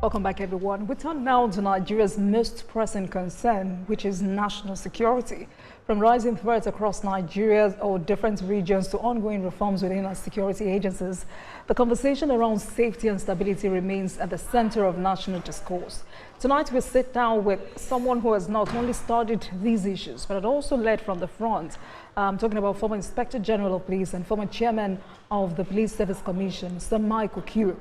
Welcome back, everyone. We turn now to Nigeria's most pressing concern, which is national security. From rising threats across Nigeria or different regions to ongoing reforms within our security agencies, the conversation around safety and stability remains at the center of national discourse. Tonight, we sit down with someone who has not only studied these issues, but had also led from the front. I'm talking about former Inspector General of Police and former Chairman of the Police Service Commission, Sir Okiro.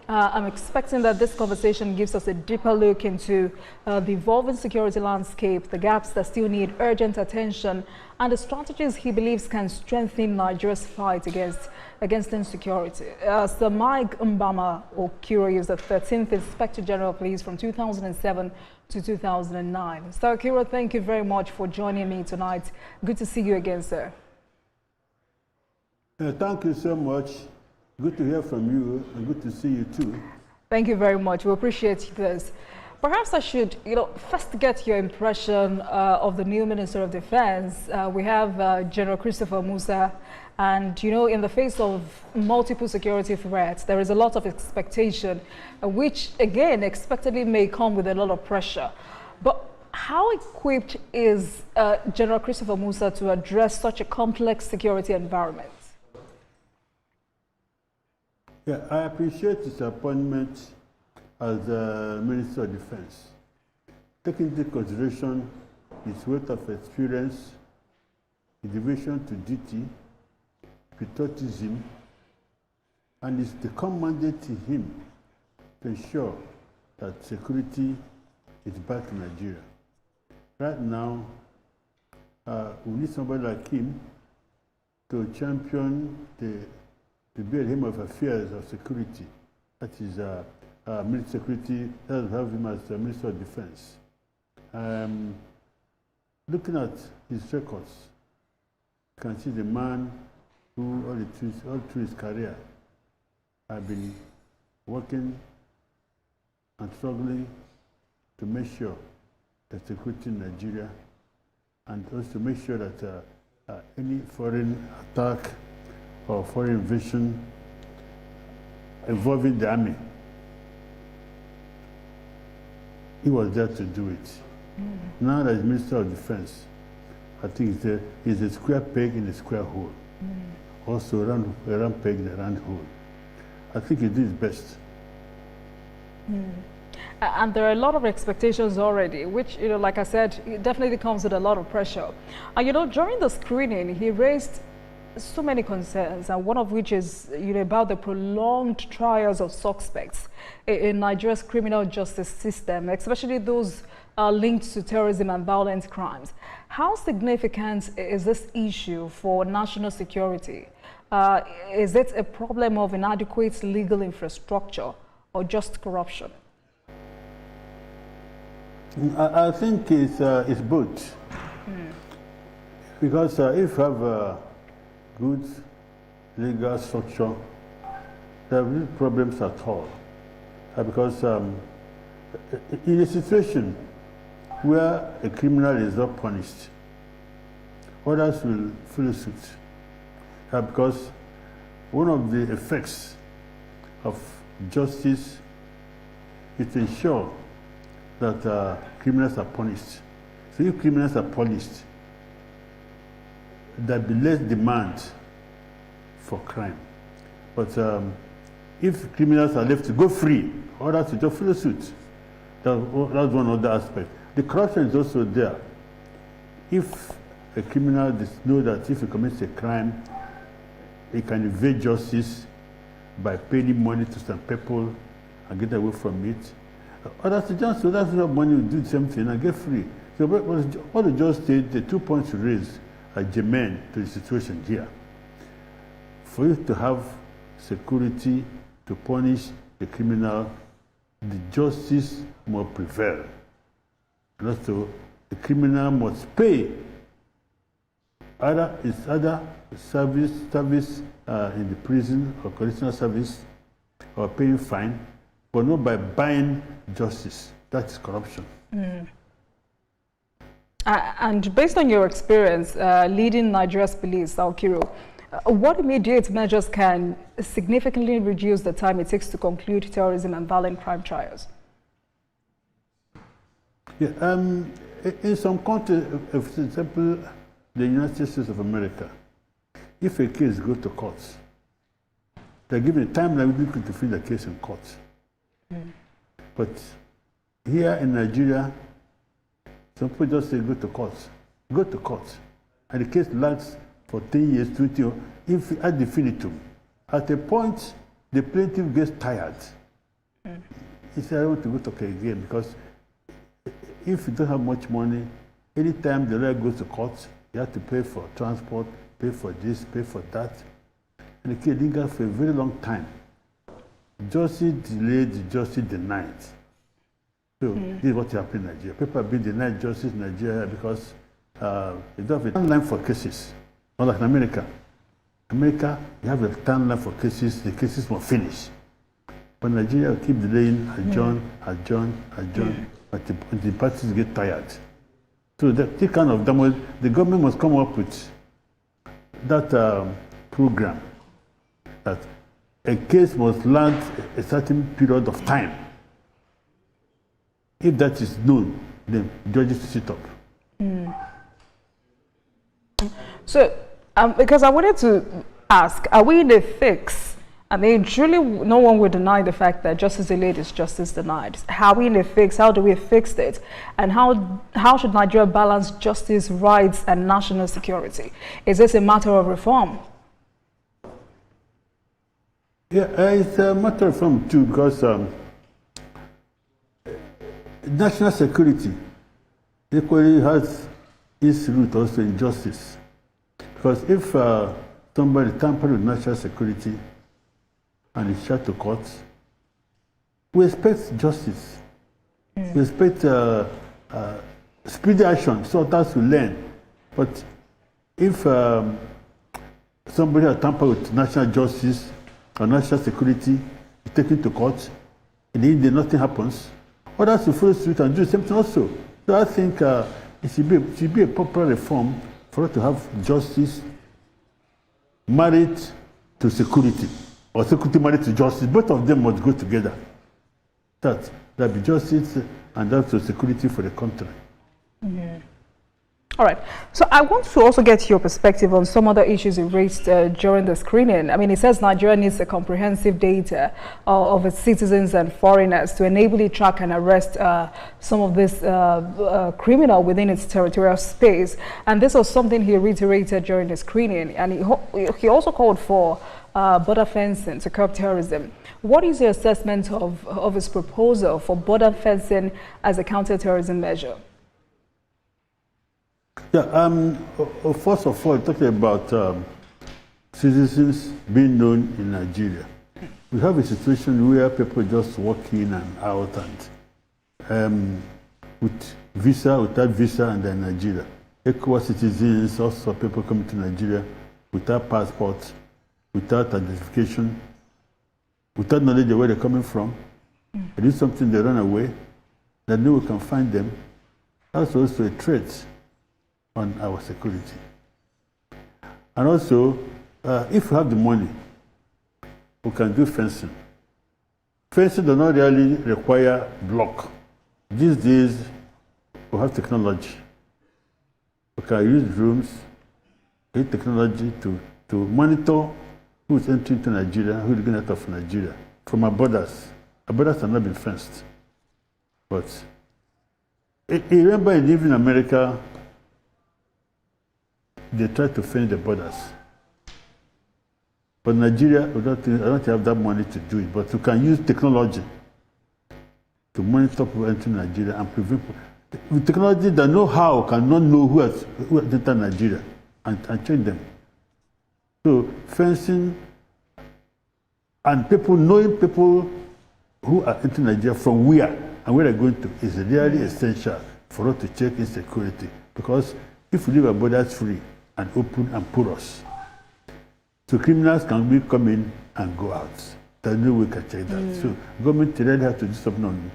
I'm expecting that this conversation gives us a deeper look into the evolving security landscape, the gaps that still need urgent attention, and the strategies he believes can strengthen Nigeria's fight against insecurity. Sir Mike Okiro is the 13th Inspector General of Police from 2007 to 2009. Sir Okiro, thank you very much for joining me tonight. Good to see you again, sir. Thank you so much. Good to hear from you and good to see you too. Thank you very much. We appreciate this. Perhaps I should, first get your impression of the new Minister of Defense. We have General Christopher Musa, and in the face of multiple security threats, there is a lot of expectation, which again expectedly may come with a lot of pressure. But how equipped is General Christopher Musa to address such a complex security environment? Yeah, I appreciate his appointment as Minister of Defense. Taking into consideration his wealth of experience, his devotion to duty, patriotism, and his commanded to him to ensure that security is back in Nigeria. Right now, we need somebody like him to champion to be at him of affairs of security. That is military security. That will have him as the Minister of Defense. Looking at his records, you can see the man who all through his career have been working and struggling to make sure that security in Nigeria, and also make sure that any foreign attack or foreign invasion involving the army, he was there to do it. Now that he's Minister of Defense, I think he's a square peg in a square hole. Also a round peg in a round hole. I think he did his best. And there are a lot of expectations already, which, like I said, it definitely comes with a lot of pressure. And, during the screening, he raised so many concerns, and one of which is about the prolonged trials of suspects in Nigeria's criminal justice system, especially those linked to terrorism and violent crimes. How significant is this issue for national security? Is it a problem of inadequate legal infrastructure or just corruption? I think it's both. Because if you have good legal structure, there are no problems at all. Because in a situation where a criminal is not punished, others will follow suit. Because one of the effects of justice is to ensure that criminals are punished. So if criminals are punished, there will be less demand for crime. But if criminals are left to go free, others will just follow suit. That's one other aspect. The corruption is also there. If a criminal knows that if he commits a crime, he can evade justice by paying money to some people and get away from it. Others just so that's not money will do the same thing and get free. So what the judge said, the 2 points you raised are germane to the situation here. For you to have security to punish the criminal, the justice must prevail. And also, the criminal must pay either service in the prison or correctional service or paying fine, but not by buying justice. That is corruption. And based on your experience leading Nigeria's police, Okiro, what immediate measures can significantly reduce the time it takes to conclude terrorism and violent crime trials? Yeah, in some countries, for example, the United States of America, if a case goes to court, they're given a timeline to file the case in court. But here in Nigeria, some people just say go to court, and the case lasts for 10 years, 20 years, if at infinitum. At a point, the plaintiff gets tired. He said, I want to go to court again, because if you don't have much money, anytime the lawyer goes to court, you have to pay for transport, pay for this, pay for that. And the case lingers for a very long time. Justice delayed, justice denied. So this is what happened in Nigeria. People have been denied justice in Nigeria because you don't have a timeline for cases. Unlike in America. America, you have a timeline for cases, the cases will finish. But Nigeria will keep delaying, adjourn, but the parties get tired. So this kind of damage, the government must come up with that program that a case must last a certain period of time. If that is known, then judges sit up. So, because I wanted to ask, are we in a fix? I mean, truly, no one would deny the fact that justice delayed is justice denied. How are we in a fix? How do we fix it? And how should Nigeria balance justice, rights, and national security? Is this a matter of reform? Yeah, it's a matter of reform too, because national security equally has its root also in justice. Because if somebody tampered with national security and is shot to court, we expect justice. We expect speedy action so others will learn. But if somebody has tampered with national justice or national security, is taken to court, and then nothing happens, others will follow suit and do the same thing also. So I think it should be a proper reform for us to have justice married to security, or security married to justice. Both of them must go together. That be justice and that's security for the country. All right. So I want to also get your perspective on some other issues you raised during the screening. I mean, it says Nigeria needs a comprehensive data of its citizens and foreigners to enable it track and arrest some of this criminal within its territorial space. And this was something he reiterated during the screening. And he also called for border fencing to curb terrorism. What is your assessment of his proposal for border fencing as a counter-terrorism measure? Yeah, first of all, talking about citizens being known in Nigeria. We have a situation where people just walk in and out and with visa, without visa, and then Nigeria. ECOWAS citizens, also people coming to Nigeria without passports, without identification, without knowledge of where they're coming from. They do something, they run away, they know we can find them. That's also a threat on our security. And also, if we have the money, we can do fencing. Fencing does not really require block. These days, we have technology. We can use drones, use technology to monitor who is entering to Nigeria, who is going out of Nigeria from our borders. Our borders have not been fenced. But I remember I lived in America, they tried to fence the borders. But Nigeria, I don't have that money to do it, but we can use technology to monitor people entering Nigeria and prevent people. With technology that know-how cannot know who has entered Nigeria and change them. So fencing and people knowing people who are entering Nigeria from where and where they're going to is really essential for us to check insecurity. Because if we leave our borders free and open and porous, so criminals can be come in and go out. There's no way we can check that. So government really has to do something on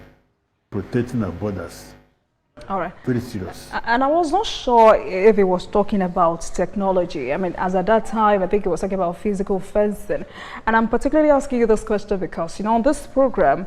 protecting our borders. All right. Very serious. And I was not sure if he was talking about technology. I mean, as at that time, I think he was talking about physical fencing. And I'm particularly asking you this question because, you know, on this program,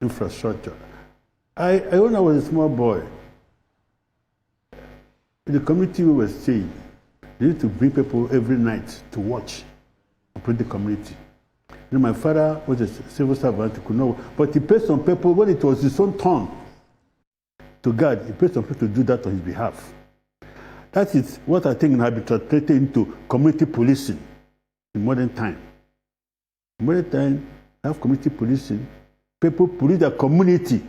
infrastructure. When I was a small boy, in the community we were staying, they used to bring people every night to watch and protect the community. You know, my father was a civil servant, he could know, but he paid some people, when it was his own turn to guard, he paid some people to do that on his behalf. That is what I think has been translated into community policing in modern time. In modern time, have community policing, people police their community,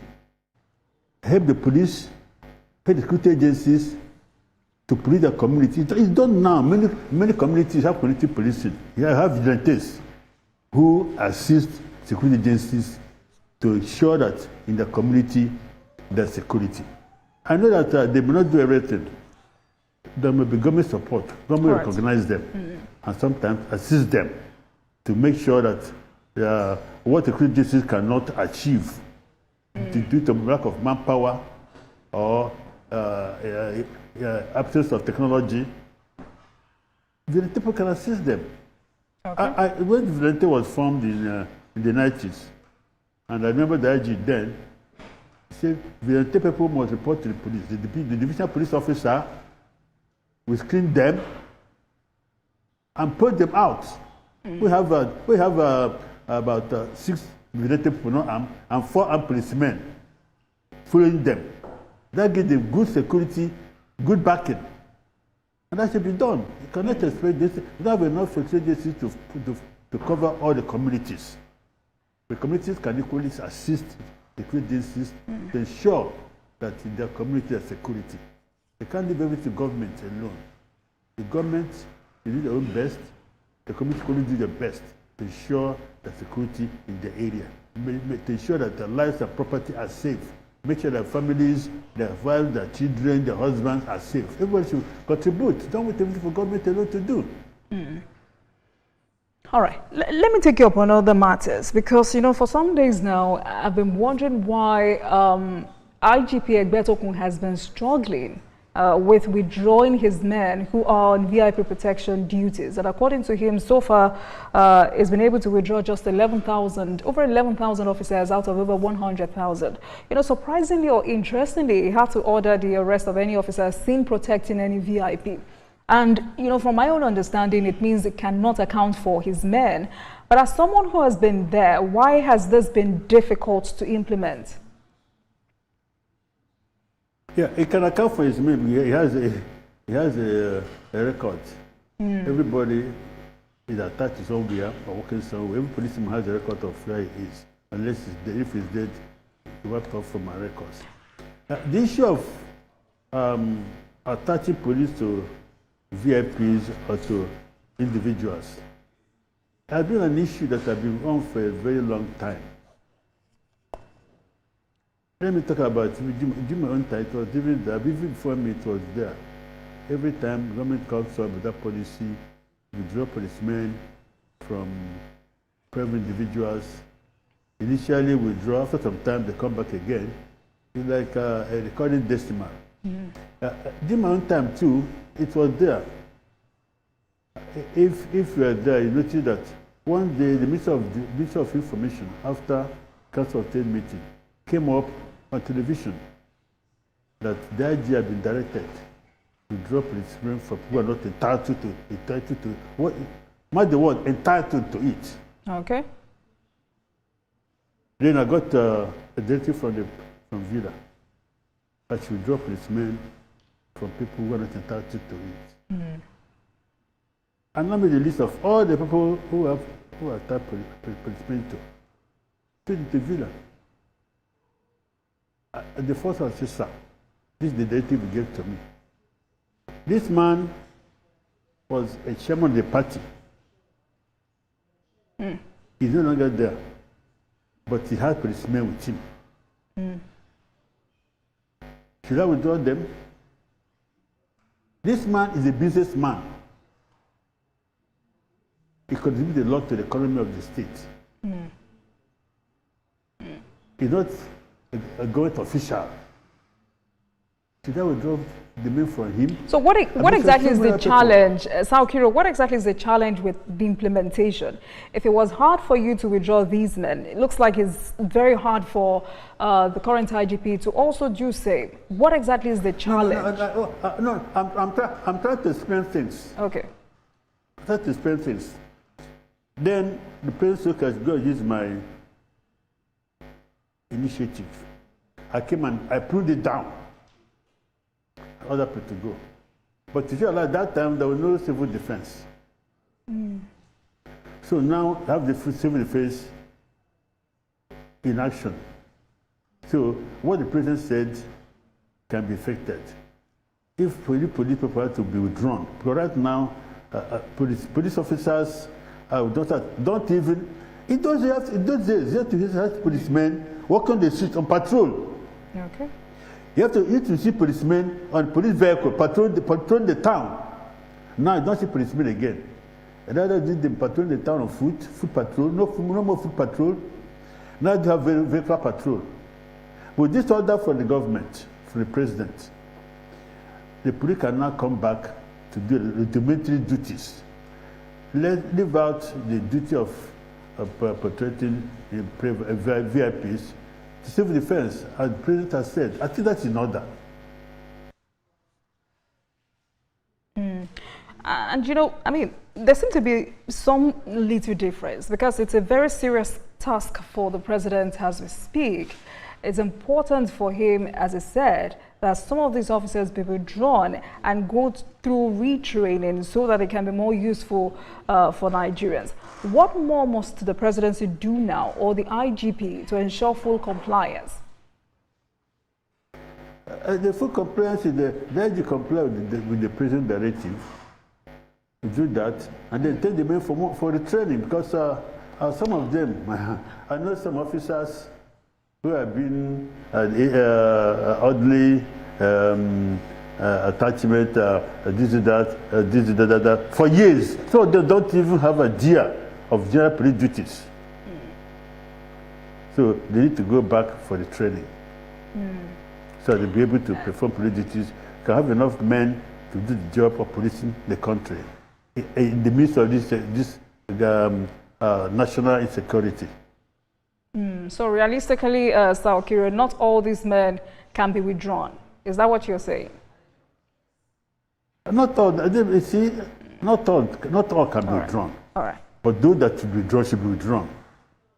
help the police, help the security agencies to police their community. It's done now. Many communities have community policing. You have vigilantes who assist security agencies to ensure that in the community there's security. I know that they may not do everything. There may be government support. Government recognize them and sometimes assist them to make sure that what security agencies cannot achieve due to lack of manpower or absence of technology, the people can assist them. Okay. When Vigilante was formed in the 90s, and I remember the IG then, he said, Vigilante people must report to the police. The divisional police officer will screen them and put them out. We have about 6 Vigilante people not armed and 4 armed policemen following them. That gives them good security, good backing. And that should be done. You cannot expect this. You don't have enough security agencies to cover all the communities. The communities can equally assist the security agencies to ensure that in their community there's security. They can't leave everything to government alone. The government, they do their own best. The community can only do their best to ensure the security in the area, to ensure that their lives and property are safe. Make sure that families, their wives, their children, their husbands are safe. Everybody should contribute. Don't wait everything for government alone to do. All right. Let me take you up on other matters because, you know, for some days now, I've been wondering why IGP Okiro has been struggling with withdrawing his men who are on VIP protection duties. And according to him, so far, he's been able to withdraw just over 11,000 officers out of over 100,000. You know, surprisingly or interestingly, he had to order the arrest of any officer seen protecting any VIP. And, you know, from my own understanding, it means it cannot account for his men. But as someone who has been there, why has this been difficult to implement? Yeah, he can account for his men. He has a record. Everybody is attached to somewhere or working somewhere. Every policeman has a record of where he is. Unless if he's dead, he wiped off from my records. The issue of attaching police to VIPs or to individuals has been an issue that has been on for a very long time. Let me talk about my own title. Even before me, it was there. Every time government comes up with that policy, withdraw policemen from private individuals. Initially withdraw, after some time they come back again. It's like a recording decimal. During my own time too, it was there. If you are there, you notice that one day the Minister of Information, after Council of State meeting, came up on television that the IG had been directed to drop policemen from who are not entitled to what, not the word, entitled to it. Okay. Then I got a directive from Villa that should drop policemen from people who are not entitled to it. And now made a list of all the people who are attached policemen to the Villa. The first one said, sir, this is the directive he gave to me. This man was a chairman of the party. He's no longer there, but he had policemen with him. Should I withdraw them? This man is a businessman. He contributes a lot to the economy of the state. He's not a government official. Should I withdraw the men from him? So what exactly is the challenge, Okiro, what exactly is the challenge with the implementation? If it was hard for you to withdraw these men, it looks like it's very hard for the current IGP to also do same. What exactly is the challenge? No, I'm trying to explain things. Okay. I'm trying to explain things. Then the president has got to use my initiative. I came and I pulled it down. Other people to go. But to at that time, there was no civil defense. So now I have the civil defense in action. So what the president said can be effected. If police people are to be withdrawn, because right now, police officers don't even, in those days, you have to have policemen work on the street on patrol. Okay. You have to see policemen on police vehicle patrol the town. Now you don't see policemen again. And rather did they patrol the town on foot patrol, no more foot patrol. Now they have vehicle patrol. With this order from the government, from the president, the police can now come back to do rudimentary duties. Leave out the duty of protecting VIPs. The civil defense, as the president has said, I think that's in order. And you know, I mean, there seems to be some little difference because it's a very serious task for the president as we speak. It's important for him, as he said, that some of these officers be withdrawn and go through retraining so that it can be more useful for Nigerians. What more must the presidency do now, or the IGP, to ensure full compliance? The full compliance is the IGP comply with the president directive. Do that, and then take the men for the training, because some of them, I know some officers who have been oddly attachment, this is that, for years. So they don't even have an idea of general police duties. So they need to go back for the training. So they'll be able to perform police duties, can have enough men to do the job of policing the country in the midst of this national insecurity. So realistically, Okiro, not all these men can be withdrawn. Is that what you're saying? Not all. You see, not all can be withdrawn. All right. But those that should be withdrawn should be withdrawn.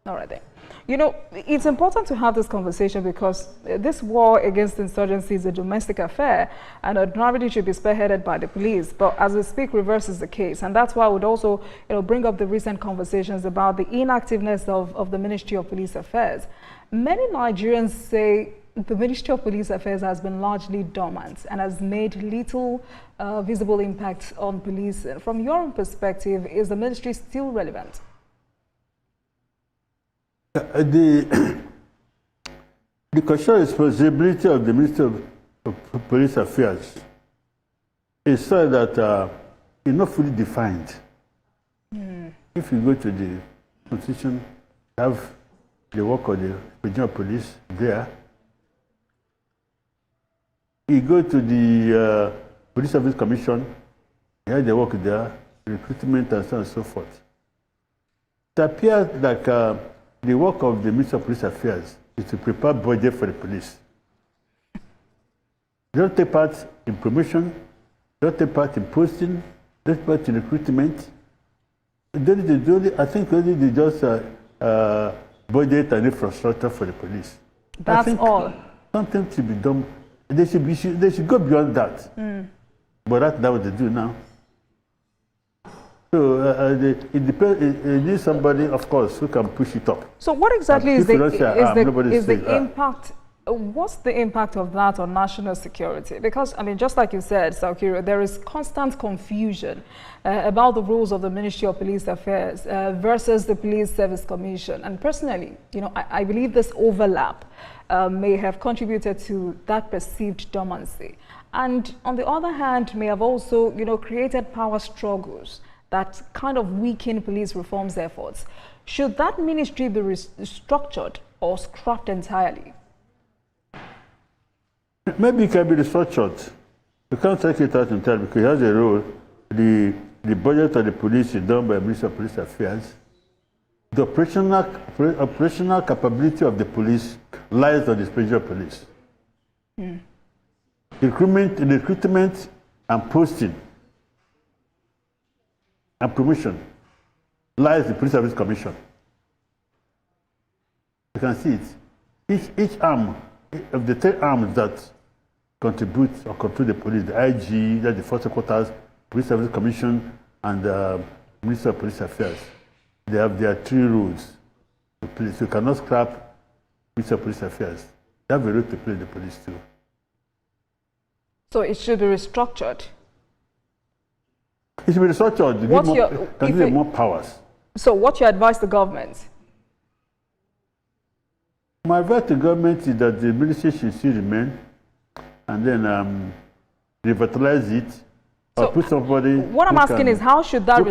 All right then. You know, it's important to have this conversation because this war against insurgency is a domestic affair and ordinarily should be spearheaded by the police. But as we speak, reverse is the case. And that's why I would also bring up the recent conversations about the inactiveness of the Ministry of Police Affairs. Many Nigerians say the Ministry of Police Affairs has been largely dormant and has made little visible impact on policing. From your own perspective, is the ministry still relevant? The constitutional responsibility of the Ministry of Police Affairs is so that it's not fully defined. If you go to the Constitution, have the work of the regional police there. You go to the Police Service Commission, you have the work there, recruitment and so on and so forth. It appears like the work of the Ministry of Police Affairs is to prepare budget for the police. They don't take part in promotion, they don't take part in posting, they don't take part in recruitment. I think they just budget and infrastructure for the police. That's all. Something should be done. They should go beyond that. But that's not what they do now. So it depends. It needs somebody, of course, who can push it up. So what exactly is the impact? What's the impact of that on national security? Because, I mean, just like you said, Okiro, there is constant confusion about the rules of the Ministry of Police Affairs versus the Police Service Commission. And personally, I believe this overlap may have contributed to that perceived dormancy. And on the other hand, may have also, created power struggles that kind of weaken police reforms efforts. Should that ministry be restructured or scrapped entirely? Maybe it can be restructured. You can't take it out entirely because it has a role. The budget of the police is done by the Ministry of Police Affairs. The operational capability of the police lies on the special police. Recruitment and posting and promotion lies the Police Service Commission. You can see it. Each arm of the 10 arms that contribute or control the police, the IG, that's the First Headquarters, Police Service Commission, and the Ministry of Police Affairs. They have their 3 rules to play. So you cannot scrap Ministry of Police Affairs. They have a role to play in the police too. So it should be restructured. It should be restructured to give them more powers. So what you advise the government? My advice to the government is that the military should still remain and then revitalize it or put somebody. What I'm asking is how should that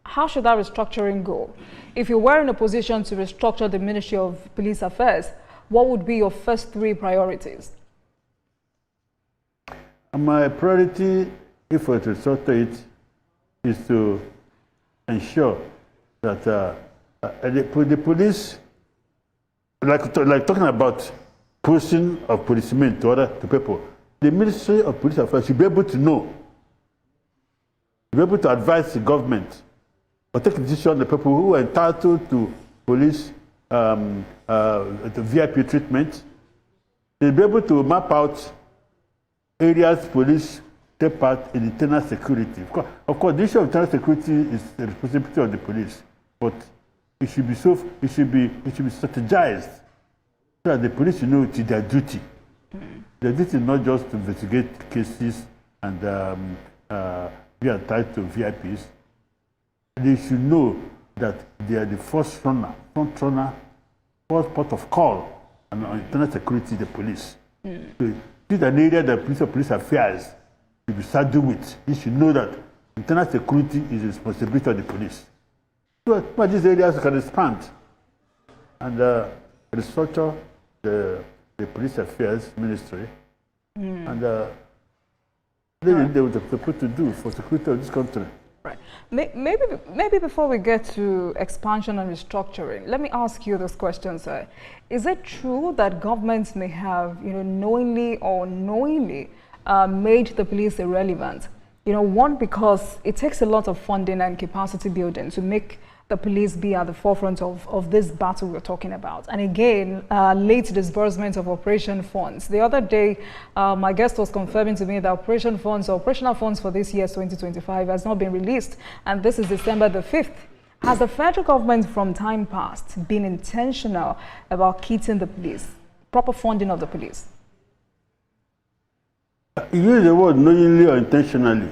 restructuring go? If you were in a position to restructure the Ministry of Police Affairs, what would be your first 3 priorities? My priority, if we restructure it, is to ensure that the police, like talking about posting of policemen to people, the Ministry of Police Affairs should be able to know, be able to advise the government or take a decision on the people who are entitled to police the VIP treatment. They'll be able to map out areas police take part in internal security. Of course, the issue of internal security is the responsibility of the police, but it should be strategized so that the police know it is their duty. Their duty is not just to investigate cases and be entitled to VIPs. They should know that they are the front runner, first port of call on internal security, the police. So this is an area that police affairs will be saddled with. You should know that internal security is the responsibility of the police. So these areas can expand and restructure the police affairs ministry and they will be able to do for security of this country. Right. Maybe before we get to expansion and restructuring, let me ask you this question, sir. Is it true that governments may have, knowingly or unknowingly made the police irrelevant? One, because it takes a lot of funding and capacity building to make the police be at the forefront of this battle we're talking about. And again, late disbursement of operation funds. The other day, my guest was confirming to me that operational funds for this year, 2025, has not been released. And this is December the 5th. Has the federal government from time past been intentional about keeping the police, proper funding of the police? You use the word knowingly or intentionally.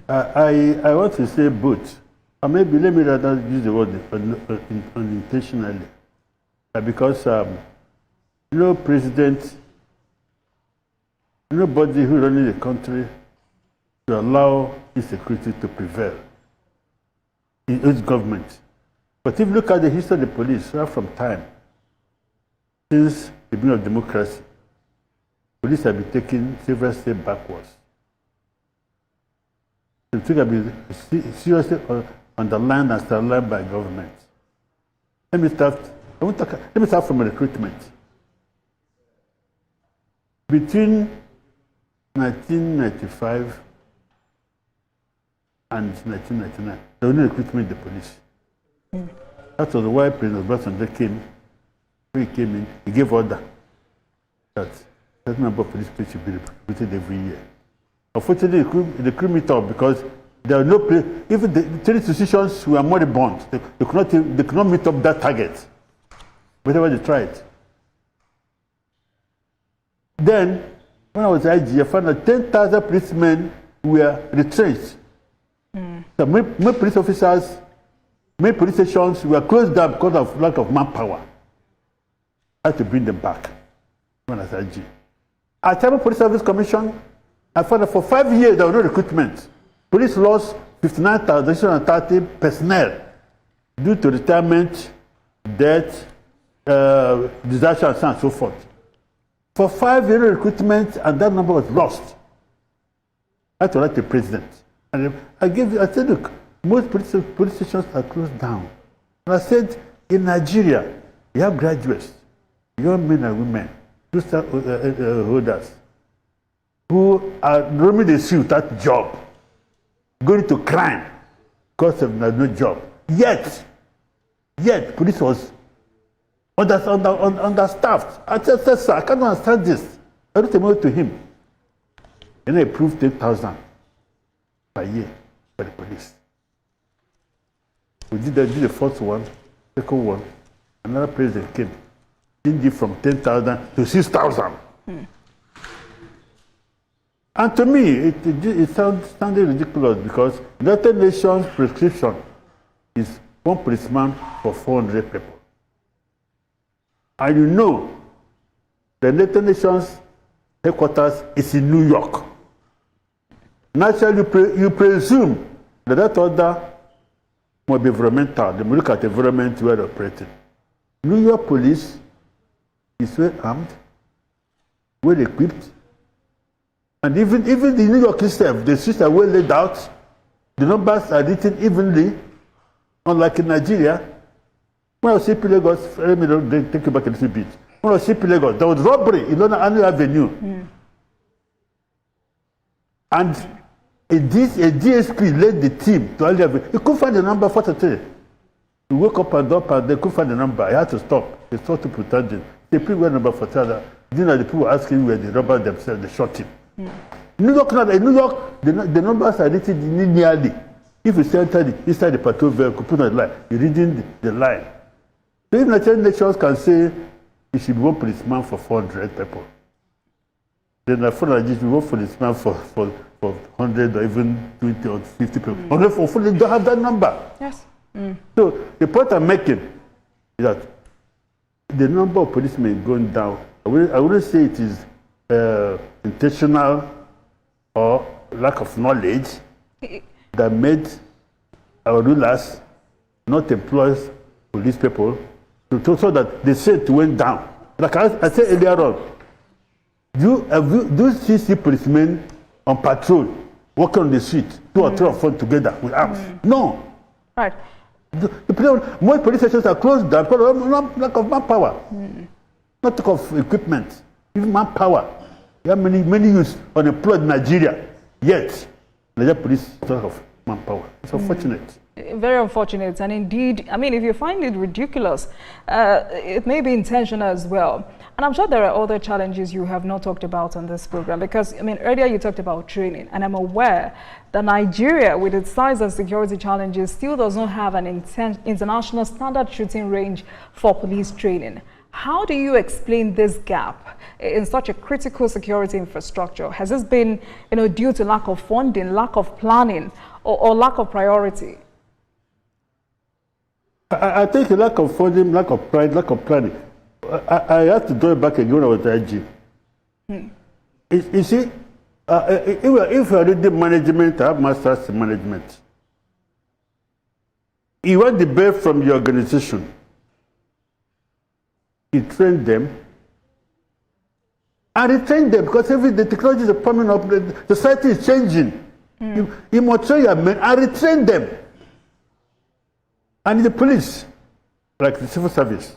I want to say both. Or maybe let me rather use the word unintentionally. Because no president, nobody who runs the country to allow insecurity to prevail in its government. But if you look at the history of the police, right from time, since the beginning of democracy, police have been taking several steps backwards. The thing have been seriously underlined and underlined by government. Let me start from recruitment. Between 1995 and 1999, there was no recruitment in the police. That was why President Obasanjo came. When he came in, he gave order that a certain number of police should be recruited every year. Unfortunately, they couldn't meet up because there were no place. Even the training institutions were moribund. They could not meet up that target, whatever they tried. Then, when I was IG, I found that 10,000 policemen were retrenched. So many police officers, many police stations were closed down because of lack of manpower. I had to bring them back when I was IG. At the Police Service Commission, I found that for 5 years there was no recruitment. Police lost 59,630 personnel due to retirement, death, disaster, and so on and so forth. For 5 years recruitment, and that number was lost. I had to write to the president. And I said, look, most police stations are closed down. And I said, in Nigeria, you have graduates, young men and women, holders, who are roaming the street without job, going to crime because of no job. Yet, police was understaffed. I said, sir, I cannot understand this. I wrote a mail to him. And I approved 10,000 per year for the police. We did the first one, second one. Another president came. Changed it from 10,000 to 6,000. And to me, it sounded ridiculous because the United Nations prescription is 1 policeman for 400 people. And you know, the United Nations headquarters is in New York. Naturally, you presume that order must be environmental. They look at the environment where they're operating. New York police is well armed, well equipped, and even the New York itself, the streets are well laid out. The numbers are written evenly, unlike in Nigeria. When I was in Lagos, let me take you back a little bit. When I was in Lagos, there was robbery in London Avenue. And a DSP led the team to Avenue. He couldn't find the number 43. He woke up and they couldn't find the number. He had to stop. He started pretending. They picked where number 43. Then the people were asking where the robber themselves, they shot him. In New York, the numbers are written linearly. If you enter inside the patrol vehicle, put on the line, you're reading the line. So if United Nations can say it should be 1 policeman for 400 people, then I feel like it should be 1 policeman for 100 or even 20 or 50 people. Unfortunately, they don't have that number. Yes. So the point I'm making is that the number of policemen going down, I wouldn't say it is intentional or lack of knowledge that made our rulers not employ police people so that the rate went down. Like I said earlier on, do you see policemen on patrol walking on the street, 2 or 3 of them together with arms? No. Right. Most police stations are closed down because of lack of manpower. Not talk of equipment, even manpower. You have many youths unemployed in Nigeria, yet the police don't have manpower. It's unfortunate. Very unfortunate, and indeed, I mean, if you find it ridiculous, it may be intentional as well. And I'm sure there are other challenges you have not talked about on this program, because, I mean, earlier you talked about training, and I'm aware that Nigeria, with its size and security challenges, still does not have an international standard shooting range for police training. How do you explain this gap in such a critical security infrastructure? Has this been, due to lack of funding, lack of planning, or lack of priority? I think a lack of funding, lack of pride, lack of planning. I have to draw it back again when I was at IG. You see, if you are reading management, I have masters in management. You want the best from your organization. You train them. And retrain them because the technology is coming up, the society is changing. You must train your men and retrain them. And the police, like the civil service,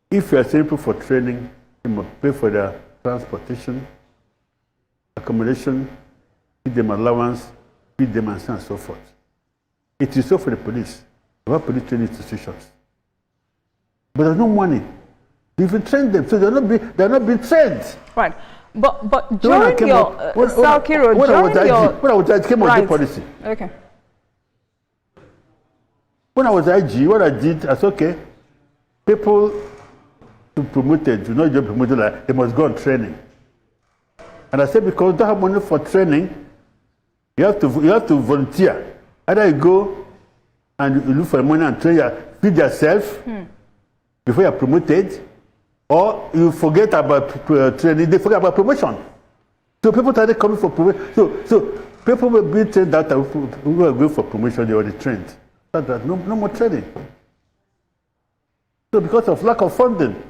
if you are sending people for training, you must pay for their transportation, accommodation, feed them allowance, feed them and so on and so forth. It is so for the police. We have police training institutions. But there's no money. You even train them, so they're not being trained. Right. But during your Okiro, when I was IG, came on the policy. Okay. When I was IG, what I did, I said, okay, people to promoted, to not just promoted, like, they must go on training. And I said, because you don't have money for training, you have to volunteer. Either you go and you look for money and train, feed yourself before you're promoted, or you forget about training, they forget about promotion. So people started coming for promotion. So people will be trained that who were going for promotion, they already trained. No more training. So because of lack of funding.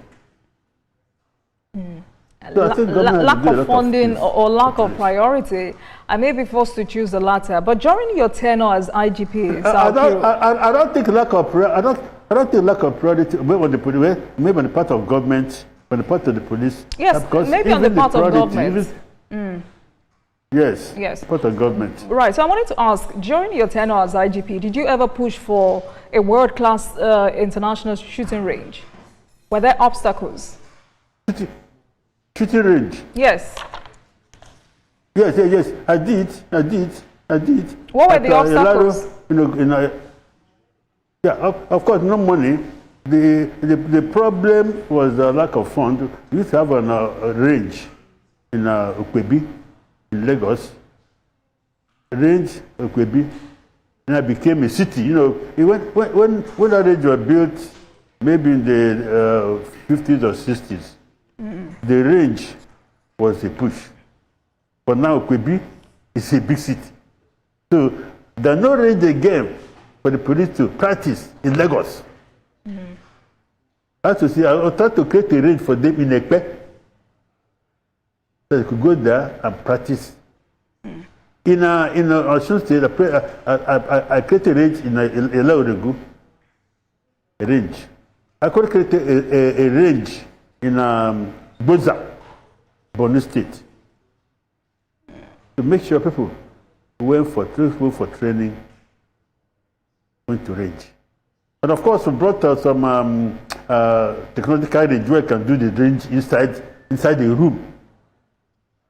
So I think government lack has to do a lot of funding things or lack for of police. priority, I may be forced to choose the latter. But during your tenure as IGP, I don't think lack of I don't think lack of priority maybe on the police, maybe on the part of government, on the part of the police. Yes, because maybe on the even part of priority, government. Yes. Yes. Part of government. Right. So I wanted to ask, during your tenure as IGP, did you ever push for a world-class international shooting range? Were there obstacles? Shooting range. Yes. Yes. I did. What were the obstacles? Of course, no money. The problem was the lack of funds. We used to have a range in Ukwebi, in Lagos. Range Ukwebi, and it became a city. When that range was built, maybe in the 50s or 60s, the range was a push. But now Ukwebi is a big city. So there's no range again for the police to practice in Lagos. I have to say, I tried to create a range for them in Ekpe, so they could go there and practice. In Osun State, I created a range in Elaoregu, a range. I could create a range in Boza, Borno State, to make sure people who went for training went to range. And of course, we brought some technological range where you can do the range inside the room.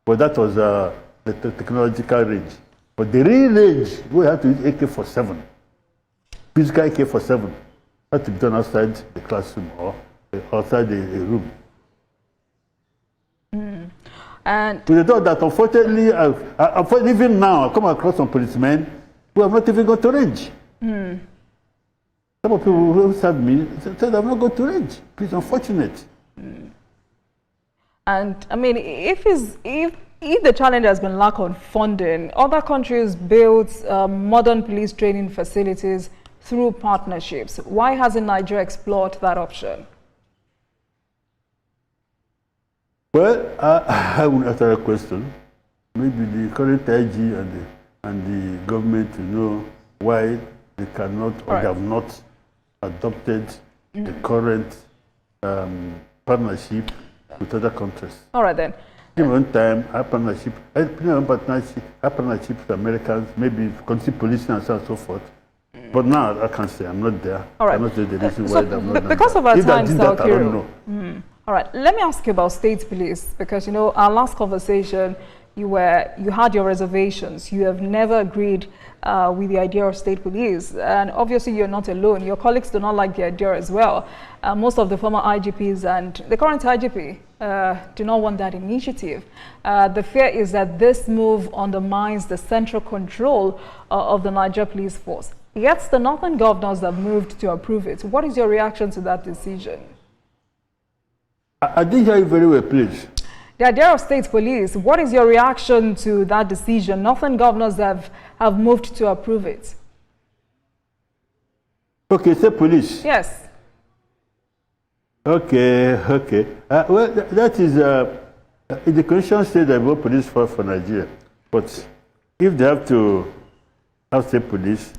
But that was the technological range. But the real range, we had to use AK-47. Physical AK-47 had to be done outside the classroom or outside the room. And to the thought that unfortunately, even now, I come across some policemen who have not even got to range. Some of people who served me said I've not got to range. It's unfortunate. And I mean, if the challenge has been lack of funding, other countries built modern police training facilities through partnerships. Why hasn't Nigeria explored that option? Well, I will answer that question. Maybe the current IG and the government to know why they cannot or they have not adopted the current partnership with other countries. All right then. In one time, our partnership with Americans, maybe country policing and so on and so forth. But now I can't say I'm not there. All right. I'm not the reason why I'm not because of our if time, I did that, I don't know. All right, let me ask you about state police, because our last conversation, you had your reservations. You have never agreed with the idea of state police, and obviously you're not alone. Your colleagues do not like the idea as well. Most of the former IGPs and the current IGP do not want that initiative. The fear is that this move undermines the central control of the Niger police force. Yet the northern governors have moved to approve it. What is your reaction to that decision? I didn't hear you very well, please. The idea of state police, what is your reaction to that decision? Northern governors have moved to approve it. Okay, state police. Yes. Okay. Well, that is, the constitution says that we police for Nigeria. But if they have to have state police,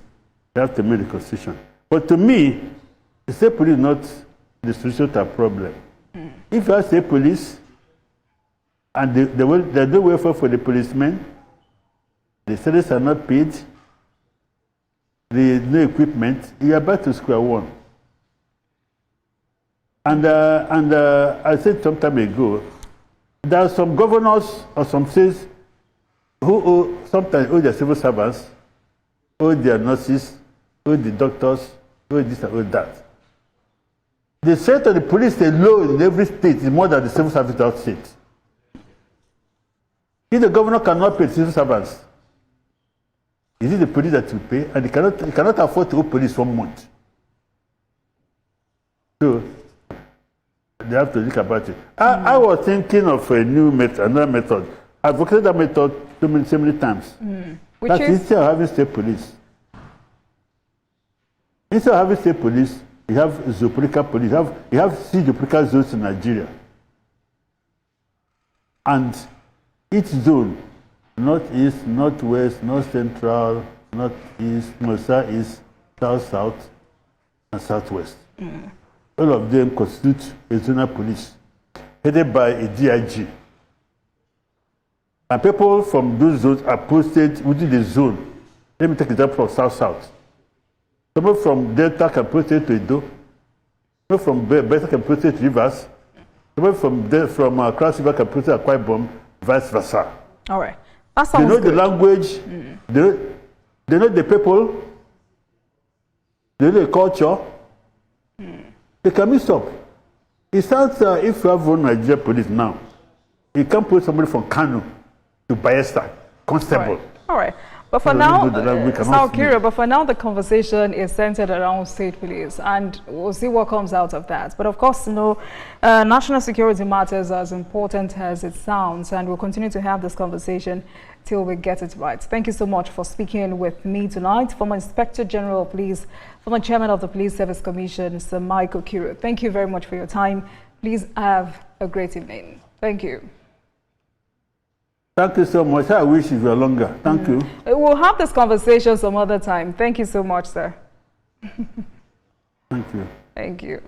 they have to make the constitution. But to me, the state police is not the solution to our problem. If you have state police, and there's no welfare for the policemen, the salaries are not paid, there's no equipment, you are back to square one. And I said some time ago, there are some governors or some states who sometimes owe their civil servants, owe their nurses, owe the doctors, owe this and owe that. The strength of the police alone in every state is more than the civil service of state. If the governor cannot pay the civil servants, is it the police that will pay? And he cannot afford to owe police 1 month. So they have to think about it. I was thinking of a new method, another method. I've looked at that method so many times. Which is? Instead of having state police. Instead of having state police, you have zoopolitical police. You have 6 zoopolitical zones in Nigeria. And each zone, northeast, northwest, north central, northeast, southeast, south, and southwest. All of them constitute a zonal police headed by a DIG. And people from those zones are posted within the zone. Let me take an example of south. Someone from Delta can post it to Edo. Someone from Beta can post it to Rivers. Someone from Cross River can post it to Akwa Ibom, vice versa. All right. That They sounds know good. the language, they know the people, they know the culture. They can mix up. It sounds if you have one Nigeria police now, you can put somebody from Kano to Bayelsa, constable. All right. But for now, but for now, the conversation is centered around state police, and we'll see what comes out of that. But of course, national security matters as important as it sounds, and we'll continue to have this conversation till we get it right. Thank you so much for speaking with me tonight. Former Inspector General of Police, former Chairman of the Police Service Commission, Sir Mike Okiro. Thank you very much for your time. Please have a great evening. Thank you. Thank you so much. I wish it were longer. Thank you. We'll have this conversation some other time. Thank you so much, sir. Thank you. Thank you.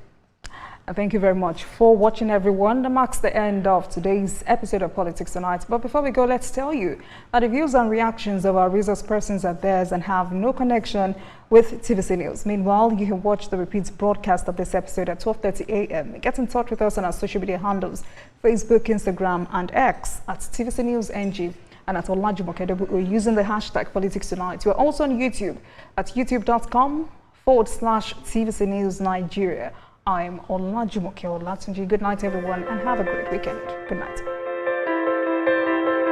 And thank you very much for watching, everyone. That marks the end of today's episode of Politics Tonight. But before we go, let's tell you that the views and reactions of our resource persons are theirs and have no connection with TVC News. Meanwhile, you can watch the repeat broadcast of this episode at 12:30 a.m. Get in touch with us on our social media handles, Facebook, Instagram, and X at TVC News NG and at Olajumoke. We're using the hashtag Politics Tonight. We're also on YouTube at youtube.com/TVC News Nigeria. I'm Olajumoke Olatunji. Good night, everyone, and have a great weekend. Good night.